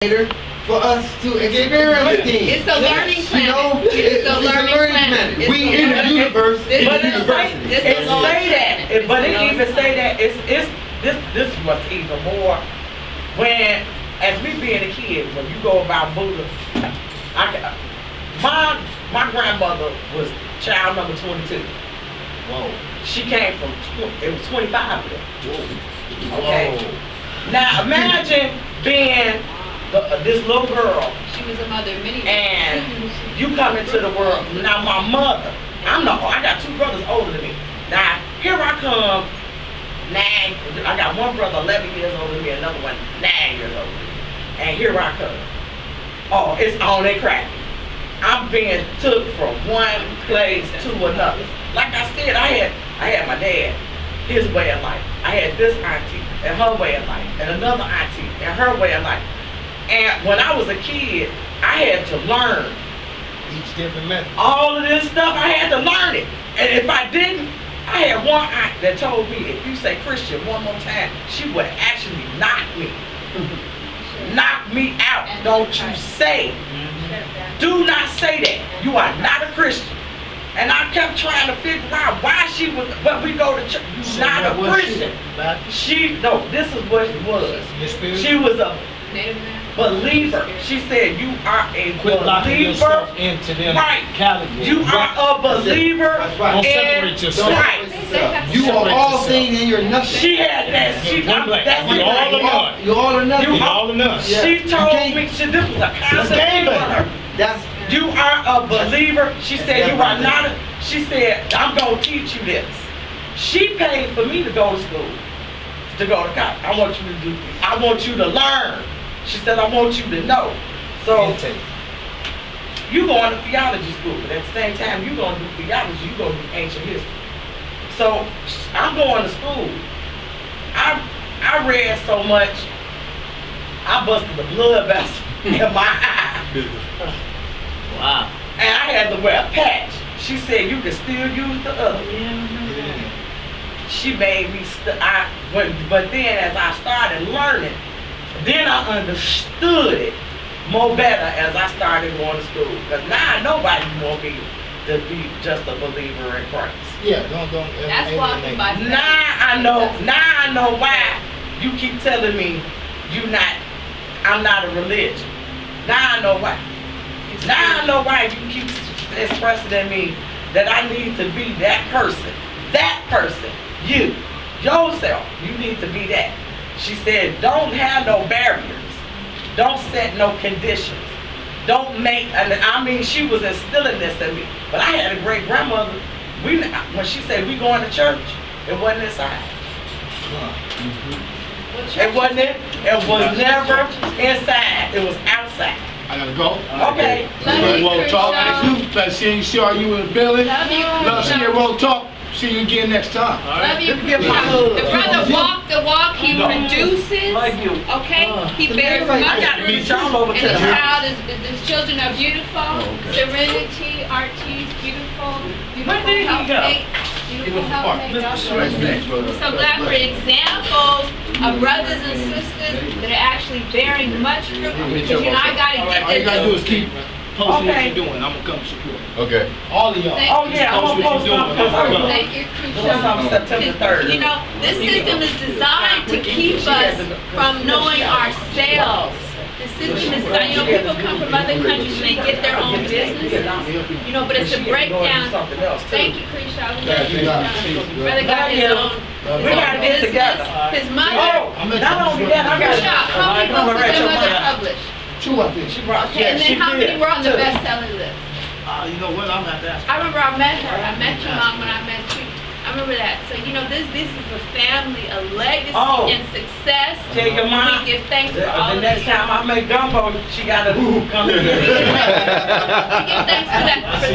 for us to experience things. It's a learning planet. You know, it's a learning planet. We in the universe. This But is it say that. But it even say that this was even more when, as me being a kid, when you go about Buddha, my grandmother was child number 22. Whoa. She came from it was 25 of them. Whoa. Okay. Now imagine being this little girl. She was a mother of many. And you come into the world. Now my mother, I got two brothers older than me. Now here I come, I got one brother 11 years older than me, another one 9 years older than me. And here I come. Oh, it's on and cracking. I'm being took from one place to another. Like I said, I had my dad, his way of life. I had this auntie and her way of life, and another auntie and her way of life. And when I was a kid, I had to learn Each different method. all of this stuff. I had to learn it. And if I didn't, I had one aunt that told me, if you say Christian one more time, she would actually knock me. Knock me out. Don't you say. Do not say that. You are not a Christian. And I kept trying to figure out why she was, but we go to church. You're not a Christian. This is what it was. She was a believer. She said, you are a believer. Into them Right. categories. You are a believer. Don't separate yourself. Right. You are all things and you're nothing. She had that. You all or none. You all or nothing. You all or none. She told me, this was a constant thing on her. You are a believer. She said, you are not a, she said, I'm going to teach you this. She paid for me to go to school, to go to college. I want you to learn. She said, I want you to know. So, you going to theology school, but at the same time, you going to do theology, you going to do ancient history. So, I'm going to school. I read so much, I busted the blood vessel in my eye. Wow. And I had to wear a patch. She said you can still use the other. She made me, but then as I started learning, then I understood it more better as I started going to school. Because now I know why you want me to be just a believer in Christ. Yeah, don't. That's walking by faith. Now I know why you keep telling me I'm not a religion. Now I know why. Now I know why you keep expressing in me that I need to be that person. That person. You. Yourself. You need to be that. She said, don't have no barriers. Don't set no conditions. Don't make, she was instilling this in me. But I had a great grandmother. When she said we going to church, it wasn't inside. It was never inside. It was outside. I gotta go. Okay. Roll Talk. Let's see you in the building. Love seeing you Roll Talk. See you again next time. Love you. The brother walked the walk. He produces. Okay. He bears much. And the children are beautiful. Serenity, Archie, beautiful. Beautiful helpmate. Beautiful helpmate. I'm so glad for examples of brothers and sisters that are actually bearing much fruit. Because I gotta get All you gotta do is keep posting what you're doing. I'm gonna come support. Okay. All of y'all. Oh yeah, I'm gonna post something. Thank you, September 3rd. You know, this system is designed to keep us from knowing ourselves. The system is designed, people come from other countries and they get their own business, but it's a breakdown. Thank you, Crushow. Brother got his own. We gotta get together. His mother. Not only that, I got Crushow, how many books did your mother publish? 2, I think. Okay, and then how many were on the best-selling list? You know what? I'm gonna have to ask. I remember I met her. I met your mom when I met you. I remember that. So, this is a family, a legacy, and success. Tell your mom. We give thanks for all the next time I make gumbo, she gotta come here. We give thanks for that. For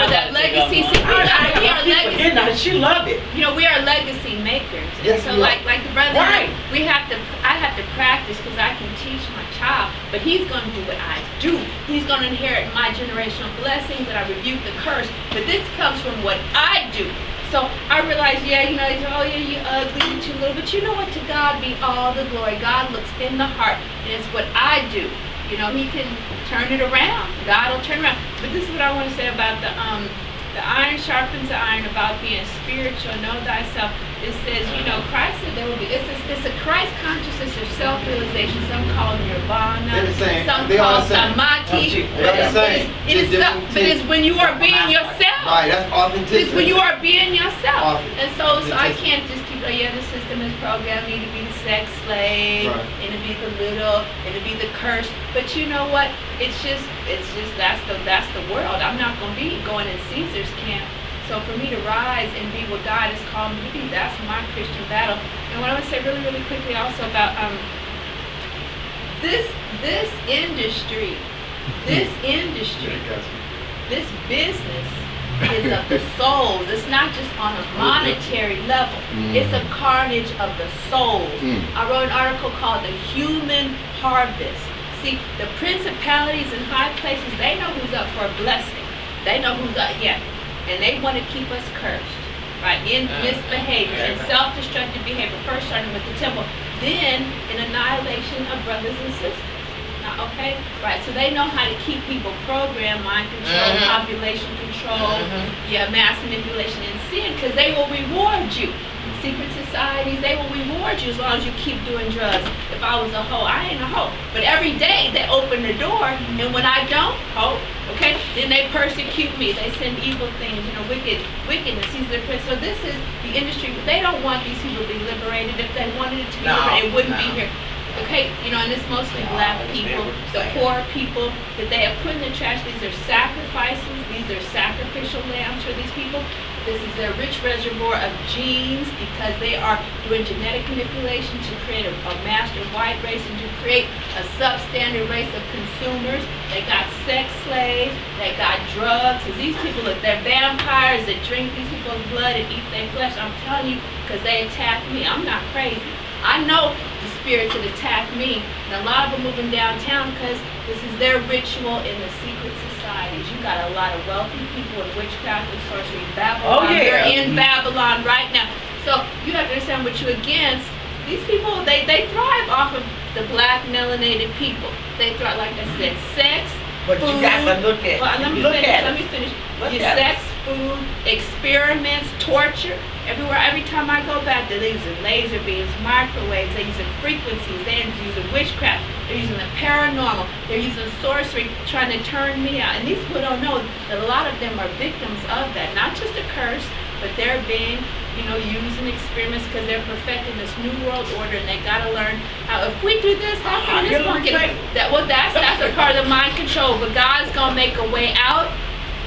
that legacy. See, we are legacy. She loved it. We are legacy makers. Yes, so, like the brother, right. I have to practice because I can teach my child, but he's going to do what I do. He's going to inherit my generational blessings, and I rebuke the curse. But this comes from what I do. So I realized, yeah, you know, they say, oh yeah, you ugly, you too little, but you know what? To God be all the glory. God looks in the heart, and it's what I do. You know, He can turn it around. God will turn around. But this is what I want to say about the iron sharpens the iron, about being spiritual. Know thyself. It says, you know, Christ said there will be. It's a Christ consciousness or self-realization. Some call it nirvana. They're the same. Some They call are the same. samadhi. They're the same. But it's when you are being yourself. Right, that's authenticity. It's when you are being yourself. Authentic- And so I can't just keep, oh yeah, the system is programmed me to be the sex slave, Right. and to be the little, and to be the cursed. But you know what? It's just that's the world. I'm not gonna be going in Caesar's camp. So for me to rise and be what God has called me to be, that's my Christian battle. And what I want to say really, really quickly also about this industry, this business is of the souls. It's not just on a monetary level. It's a carnage of the souls. I wrote an article called The Human Harvest. See, the principalities in high places, they know who's up for a blessing. They know who's up, yeah. And they want to keep us cursed, right? In misbehavior and self-destructive behavior. First starting with the temple, then an annihilation of brothers and sisters. Okay? Right, so they know how to keep people programmed, mind control, population control, mass manipulation and sin, because they will reward you. Secret societies, they will reward you as long as you keep doing drugs. If I was a hoe, I ain't a hoe. But every day they open the door, and when I don't, okay, then they persecute me. They send evil things, you know, wickedness. So this is the industry. They don't want these people to be liberated. If they wanted it to be liberated, it wouldn't be here. Okay, you know, and it's mostly black people, the poor people that they have put in the trash. These are sacrifices. These are sacrificial lambs for these people. This is their rich reservoir of genes, because they are doing genetic manipulation to create a master white race and to create a substandard race of consumers. They got sex slaves. They got drugs. Because these people, look, they're vampires that drink these people's blood and eat their flesh. I'm telling you, because they attack me. I'm not crazy. I know the spirits that attack me, and a lot of them moving downtown because this is their ritual in the secret societies. You got a lot of wealthy people in witchcraft and sorcery. Babylon, they're in Babylon right now. So you have to understand what you're against. These people, they thrive off of the black melanated people. They thrive, like I said, sex, But food. you got to look at Well, let me finish. Sex, food, experiments, torture. Every time I go back, they're using laser beams, microwaves, they're using frequencies, they're using witchcraft, they're using the paranormal, they're using sorcery, trying to turn me out. And these people don't know that a lot of them are victims of that. Not just a curse, but they're being, you know, used in experiments because they're perfecting this new world order, and they gotta learn how. If we do this, how can this one get that? Well, that's a part of the mind control. But God's gonna make a way out.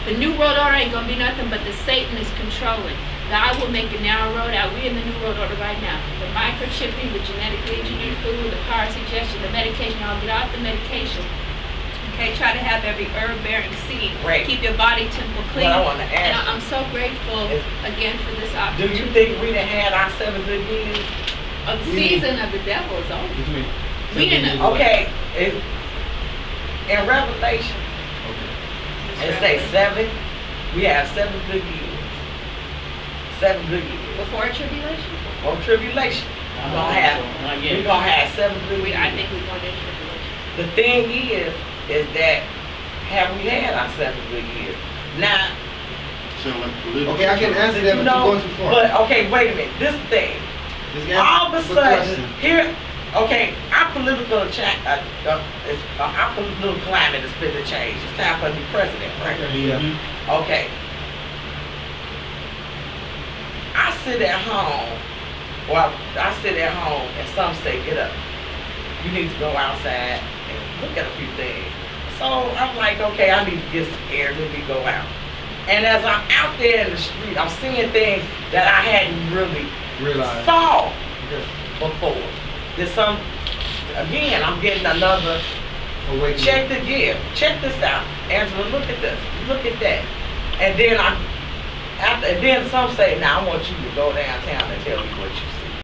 The new world order ain't gonna be nothing but the Satan is controlling. God will make a narrow road out. We're in the new world order right now. The microchipping, the genetically engineered food, the power suggestion, the medication. I'll get off the medication. Okay, try to have every herb-bearing seed. Right. Keep your body temple clean. What I want to And ask, I'm so grateful again for this do opportunity. you think we done had our 7 good years? A season of the devil is over. We didn't. Okay, in Revelation, it say 7. We have 7 good years. 7 good years. Before tribulation? Or tribulation. We're gonna have 7 good years. I think we're going to tribulation. The thing is that have we had our 7 good years? Now, Okay, I can answer that, but you're going too far. but okay, wait a minute. This thing. All of a sudden, here, okay, our political climate is going to change. It's time for a new president, right? Okay. I sit at home and some say, get up. You need to go outside and look at a few things. So I'm like, okay, I need to get some air, let me go out. And as I'm out there in the street, I'm seeing things that I hadn't really saw before. There's again, I'm getting another Awakening. Check this out. Angela, look at this. Look at that. And then some say, now I want you to go downtown and tell me what you see.